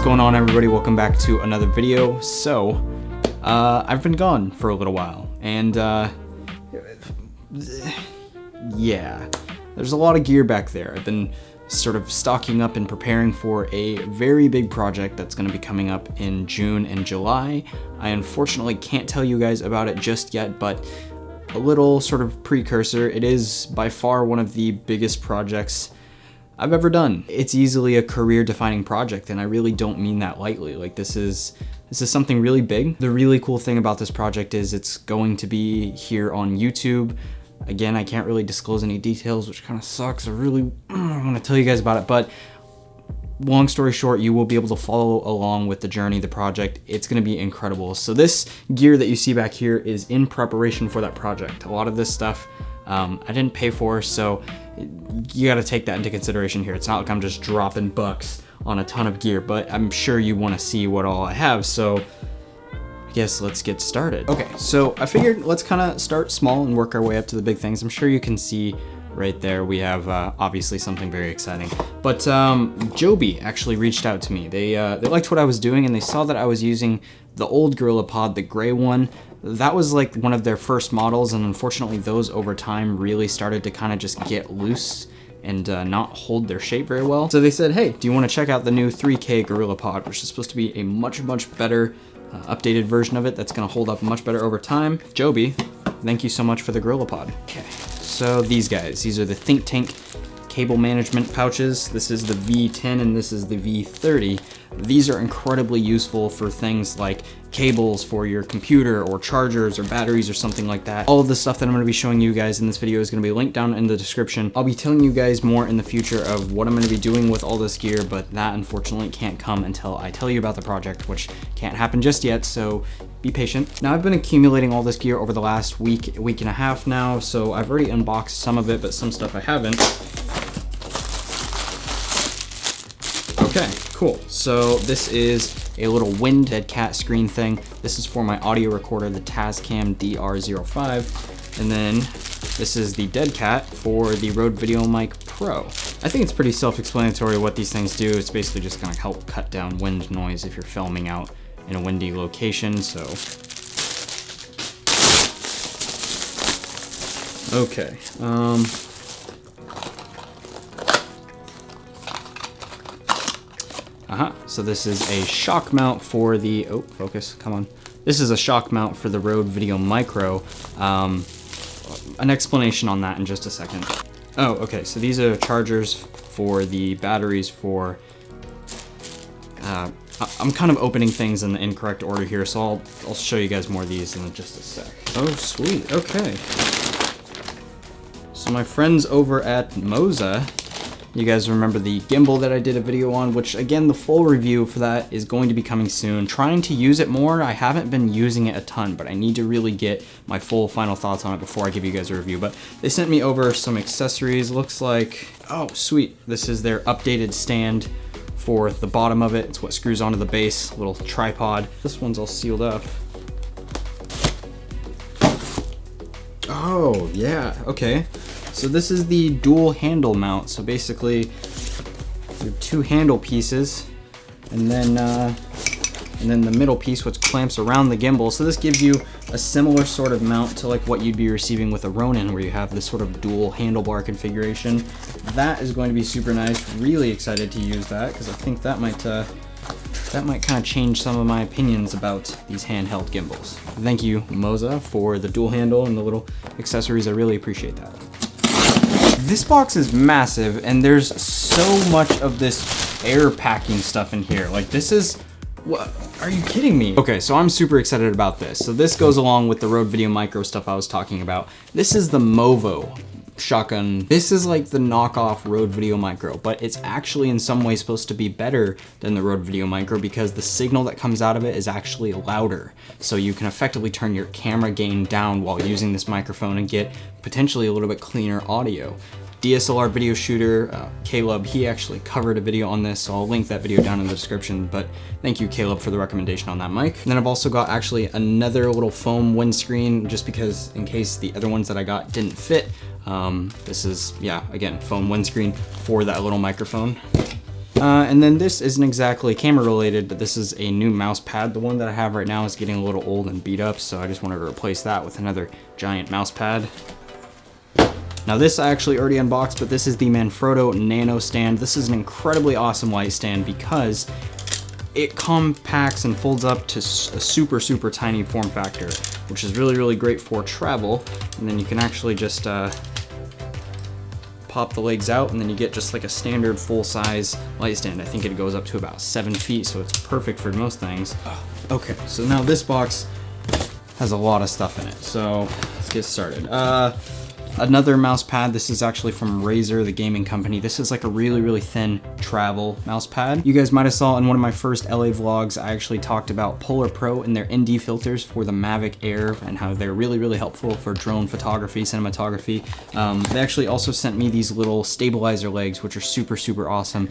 going on, everybody? Welcome back to another video. So, I've been gone for a little while, and yeah, there's a lot of gear back there. I've been sort of stocking up and preparing for a very big project that's going to be coming up in June and July. I unfortunately can't tell you guys about it just yet, but a little sort of precursor. It is by far one of the biggest projects I've ever done. It's easily a career-defining project, and I really don't mean that lightly. Like, this is something really big. The really cool thing about this project is it's going to be here on YouTube. Again, I can't really disclose any details, which kind of sucks. I really want to tell you guys about it, but long story short, you will be able to follow along with the journey, the project. It's going to be incredible. So this gear that you see back here is in preparation for that project. A lot of this stuff I didn't pay for, so you got to take that into consideration here. It's not like I'm just dropping bucks on a ton of gear, but I'm sure you want to see what all I have, so I guess let's get started. Okay, so I figured let's kind of start small and work our way up to the big things. I'm sure you can see right there we have obviously something very exciting. But Joby actually reached out to me. They liked what I was doing, and they saw that I was using the old GorillaPod, the gray one. That was like one of their first models, and unfortunately those over time really started to kind of just get loose and not hold their shape very well. So they said, hey, do you want to check out the new 3K GorillaPod, which is supposed to be a much better updated version of it that's going to hold up much better over time. Joby, thank you so much for the GorillaPod. Okay, so these guys, these are the Think Tank cable management pouches. This is the V10 and this is the V30. These are incredibly useful for things like cables for your computer or chargers or batteries or something like that. All of the stuff that I'm going to be showing you guys in this video is going to be linked down in the description. I'll be telling you guys more in the future of what I'm going to be doing with all this gear, but that unfortunately can't come until I tell you about the project, which can't happen just yet, so be patient. Now, I've been accumulating all this gear over the last week and a half now, so I've already unboxed some of it, but some stuff I haven't. Okay, cool. So this is a little Wind Dead Cat screen thing. This is for my audio recorder, the Tascam DR05. And then this is the Dead Cat for the Rode VideoMic Pro. I think it's pretty self-explanatory what these things do. It's basically just gonna help cut down wind noise if you're filming out in a windy location, so. Okay, so this is a shock mount for the, oh, focus, come on. This is a shock mount for the Rode VideoMicro. An explanation on that in just a second. Oh, okay, so these are chargers for the batteries for, I'm kind of opening things in the incorrect order here, so I'll show you guys more of these in just a sec. Oh, sweet, okay. So my friends over at Moza, you guys remember the gimbal that I did a video on, which again, the full review for that is going to be coming soon. Trying to use it more. I haven't been using it a ton, but I need to really get my full final thoughts on it before I give you guys a review. But they sent me over some accessories. Looks like, oh sweet, this is their updated stand for the bottom of it. It's what screws onto the base, little tripod. This one's all sealed up. Oh yeah, okay. So this is the dual handle mount. So basically, you have two handle pieces, and then the middle piece, which clamps around the gimbal. So this gives you a similar sort of mount to like what you'd be receiving with a Ronin, where you have this sort of dual handlebar configuration. That is going to be super nice. Really excited to use that because I think that might kind of change some of my opinions about these handheld gimbals. Thank you, Moza, for the dual handle and the little accessories. I really appreciate that. This box is massive, and there's so much of this air packing stuff in here. Like, this is, what, are you kidding me? Okay, so I'm super excited about this. So this goes along with the Rode VideoMicro stuff I was talking about. This is the Movo shotgun. This is like the knockoff Rode VideoMicro, but it's actually in some ways supposed to be better than the Rode VideoMicro because the signal that comes out of it is actually louder. So you can effectively turn your camera gain down while using this microphone and get potentially a little bit cleaner audio. DSLR video shooter, Caleb, he actually covered a video on this, so I'll link that video down in the description, but thank you, Caleb, for the recommendation on that mic. And then I've also got actually another little foam windscreen, just because in case the other ones that I got didn't fit. This is, yeah, again, foam windscreen for that little microphone. And then this isn't exactly camera related, but this is a new mouse pad. The one that I have right now is getting a little old and beat up, so I just wanted to replace that with another giant mouse pad. Now this I actually already unboxed, but this is the Manfrotto Nano stand. This is an incredibly awesome light stand because it compacts and folds up to a super, super tiny form factor, which is really, really great for travel. And then you can actually just pop the legs out, and then you get just like a standard full-size light stand. I think it goes up to about 7 feet, so it's perfect for most things. Okay, so now this box has a lot of stuff in it, so let's get started. Another mouse pad. This is actually from Razer, the gaming company. This is like a really, really thin travel mouse pad. You guys might have saw in one of my first LA vlogs, I actually talked about Polar Pro and their ND filters for the Mavic Air and how they're really, really helpful for drone photography, cinematography. They actually also sent me these little stabilizer legs, which are super, super awesome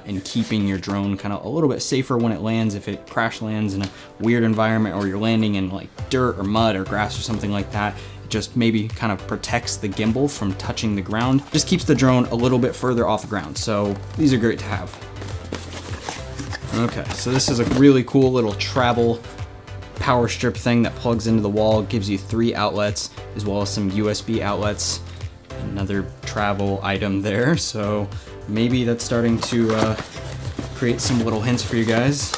in keeping your drone kind of a little bit safer when it lands. If it crash lands in a weird environment, or you're landing in like dirt or mud or grass or something like that, just maybe kind of protects the gimbal from touching the ground. Just keeps the drone a little bit further off the ground. So these are great to have. Okay, so this is a really cool little travel power strip thing that plugs into the wall. It gives you 3 outlets as well as some USB outlets. Another travel item there. So maybe that's starting to create some little hints for you guys.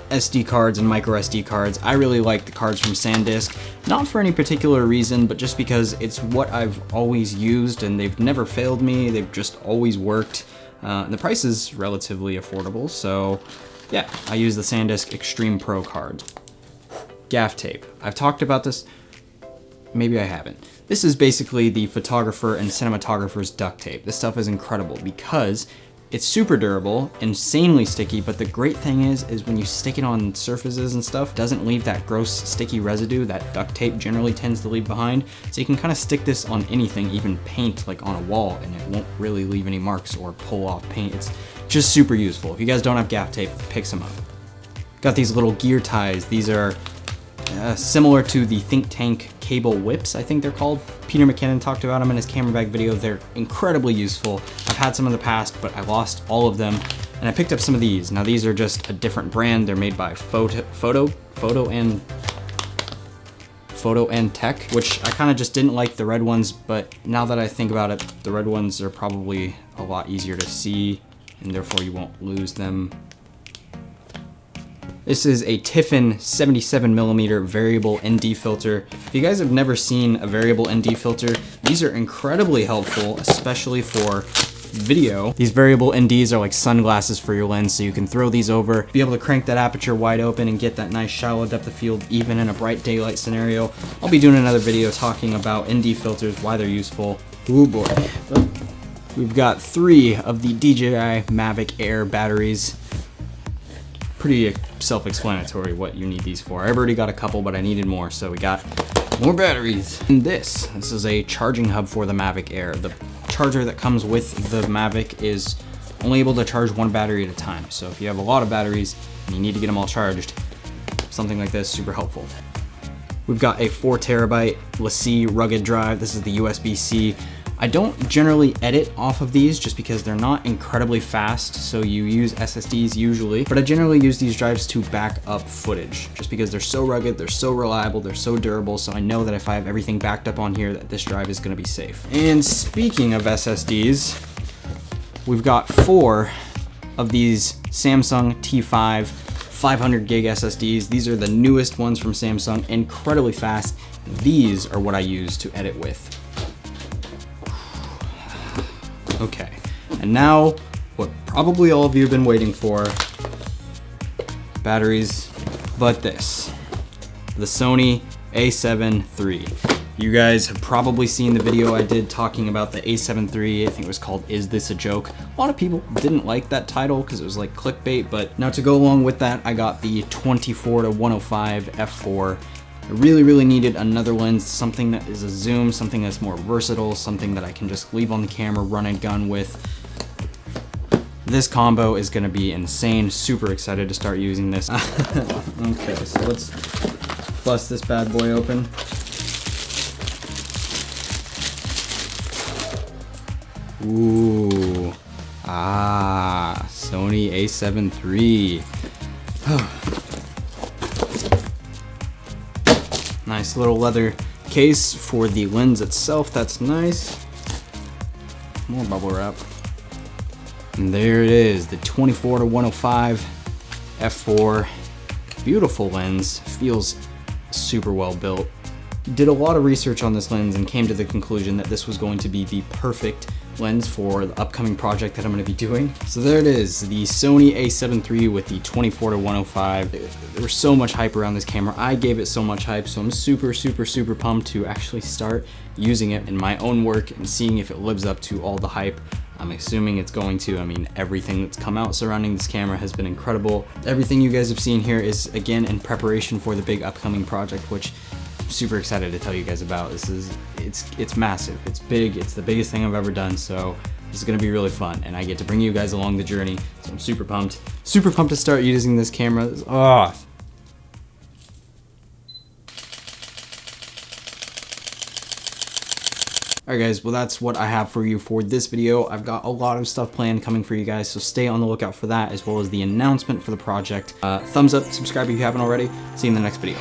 SD cards and micro SD cards. I really like the cards from SanDisk, not for any particular reason, but just because it's what I've always used and they've never failed me. They've just always worked. And the price is relatively affordable, so yeah, I use the SanDisk Extreme Pro card. Gaff tape. I've talked about this, maybe I haven't. This is basically the photographer and cinematographer's duct tape. This stuff is incredible because it's super durable, insanely sticky, but the great thing is when you stick it on surfaces and stuff, it doesn't leave that gross sticky residue that duct tape generally tends to leave behind. So you can kind of stick this on anything, even paint like on a wall, and it won't really leave any marks or pull off paint. It's just super useful. If you guys don't have gaff tape, pick some up. Got these little gear ties. These are similar to the Think Tank cable whips, I think they're called. Peter McKinnon talked about them in his camera bag video. They're incredibly useful. I've had some in the past, but I lost all of them, and I picked up some of these. Now these are just a different brand. They're made by Photo and Tech, which I kind of just didn't like the red ones, but now that I think about it, the red ones are probably a lot easier to see, and therefore you won't lose them. This is a Tiffen 77mm variable ND filter. If you guys have never seen a variable ND filter, these are incredibly helpful, especially for video. These variable NDs are like sunglasses for your lens, so you can throw these over, be able to crank that aperture wide open and get that nice shallow depth of field even in a bright daylight scenario. I'll be doing another video talking about ND filters, why they're useful. Ooh boy. We've got 3 of the DJI Mavic Air batteries. Pretty self-explanatory what you need these for. I've already got a couple, but I needed more, so we got more batteries. And this is a charging hub for the Mavic Air. The charger that comes with the Mavic is only able to charge 1 battery at a time. So if you have a lot of batteries and you need to get them all charged, something like this, super helpful. We've got a 4 terabyte LaCie rugged drive. This is the USB-C. I don't generally edit off of these just because they're not incredibly fast, so you use SSDs usually, but I generally use these drives to back up footage just because they're so rugged, they're so reliable, they're so durable, so I know that if I have everything backed up on here that this drive is going to be safe. And speaking of SSDs, we've got 4 of these Samsung T5 500 gig SSDs. These are the newest ones from Samsung, incredibly fast. These are what I use to edit with. Okay, and now what probably all of you have been waiting for, batteries, but this, the Sony a7 III. You guys have probably seen the video I did talking about the a7 III. I think it was called Is This a Joke? A lot of people didn't like that title because it was like clickbait, but now to go along with that, I got the 24-105 f4. I really needed another lens, something that is a zoom, something that's more versatile, something that I can just leave on the camera, run and gun with. This combo is gonna be insane. Super excited to start using this. Okay, so let's bust this bad boy open. Ooh, Ah, Sony a7 III. Nice little leather case for the lens itself. That's nice. More bubble wrap. And there it is, the 24-105 f4. Beautiful lens, feels super well built. Did a lot of research on this lens and came to the conclusion that this was going to be the perfect lens for the upcoming project that I'm going to be doing. So there it is, the Sony a7 III with the 24-105. There was so much hype around this camera. I gave it so much hype, so I'm super pumped to actually start using it in my own work and seeing if it lives up to all the hype. I'm assuming it's going to. I mean, everything that's come out surrounding this camera has been incredible. Everything you guys have seen here is, again, in preparation for the big upcoming project, which I'm super excited to tell you guys about. It's massive, it's big, it's the biggest thing I've ever done, so this is gonna be really fun, and I get to bring you guys along the journey, so I'm super pumped to start using this camera. Alright guys, well that's what I have for you for this video. I've got a lot of stuff planned coming for you guys, so stay on the lookout for that, as well as the announcement for the project. Thumbs up, subscribe if you haven't already. See you in the next video.